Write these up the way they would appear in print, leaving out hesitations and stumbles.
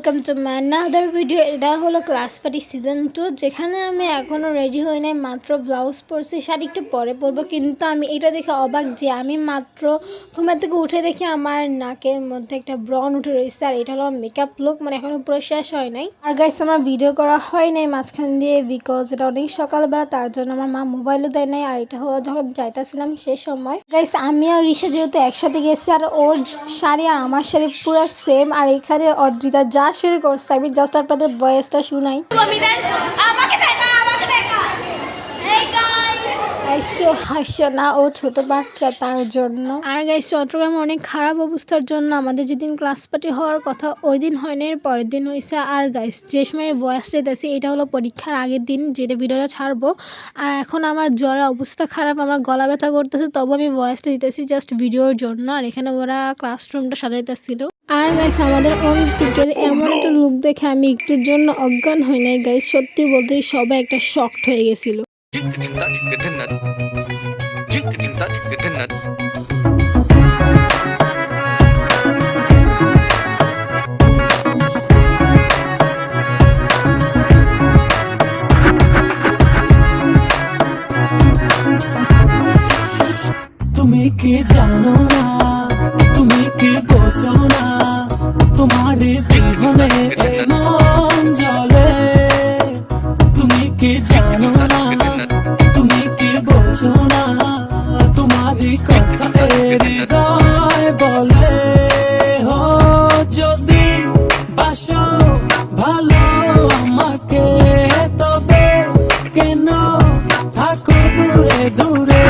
Welcome to my another video. এটা হলো class party season 2, যেখানে আমি এখনও রেডি হই নাই, মাত্র ব্লাউজ পরছি, শাড়ি একটু পরে পরবো। কিন্তু আমি এটা দেখে অবাক যে আমি মাত্র ঘুমের থেকে উঠে দেখি আমার নাকের মধ্যে একটা ব্রণ উঠে রয়েছে। আর এটা হলো মেকআপ লুক, মানে এখনও পুরো শেষ হয় নাই। আর গাইস আমার ভিডিও করা হয় নাই মাঝখান দিয়ে, বিকজ এটা অনেক সকালবেলা, তার জন্য আমার মা মোবাইলও দেয় নাই। আর এটা হলো যখন যাইতেছিলাম সে সময়। গাইস আমি আর ঋষা যেহেতু একসাথে গেছি, আর ওর শাড়ি আর আমার শাড়ি পুরো সেম। আর এখানে অদ্রিতা যা শুরু করছে, আমি জাস্ট আপনাদের ভয়েসটা শুনাই। কেউ হাসছো না, ও ছোট বাচ্চা তার জন্য। আর গাইস চট্টগ্রামে অনেক খারাপ অবস্থার জন্য আমাদের যেদিন ক্লাস পার্টি হওয়ার কথা ওই দিন হয়নি, এর পরের দিন হয়েছে। আর গাইস যে সময় ভয়েস দিতেছি এটা হলো পরীক্ষার আগের দিন, যেটা ভিডিওটা ছাড়বো। আর এখন আমার জ্বরের অবস্থা খারাপ, আমার গলা ব্যথা করতেছে, তবু আমি ভয়েসটা দিতেছি জাস্ট ভিডিওর জন্য। আর এখানে ওরা ক্লাসরুমটা সাজাইতেছিল। আর গাইস আমাদের অন্তিকের এমন একটা লুক দেখে আমি একটুর জন্য অজ্ঞান হই নাই গাইস, সত্যি বলতে সবাই একটা শকড হয়ে গেছিল। তুমি কি জানো না, তুমি কি বোঝো না, তোমার বিহনে মন জ্বলে। তুমি কি জানো না, তুমি কি বোঝো না, তোমার কথা হৃদয় বলে। হো যদি বাসো ভালো আমাকে, তবে কেন থাকো দূরে দূরে।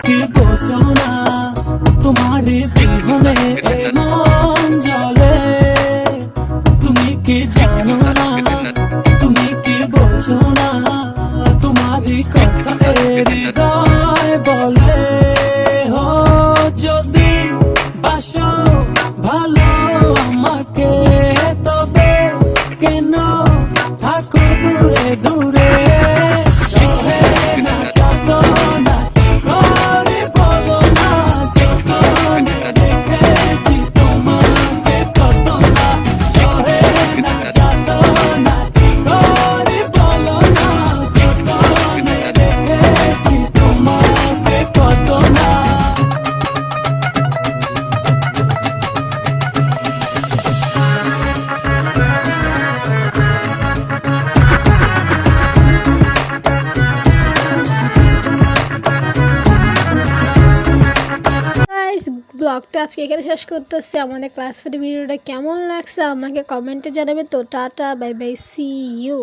কি বোঝো না, তোমার বিহনে মন জ্বলে। তুমি কি জানো না, তুমি কি বোঝো না, তোমার কথা হৃদয় বলে। হো যদি বাসো ভালো আমাকে, তবে কেন থাকো দূরে দূরে। ব্লগটা আজকে এখানে শেষ করতেছি। আমাদের ক্লাস পার্টি ভিডিওটা কেমন লাগছে আমাকে কমেন্টে জানাবে। তো ta ta, bye bye, see you.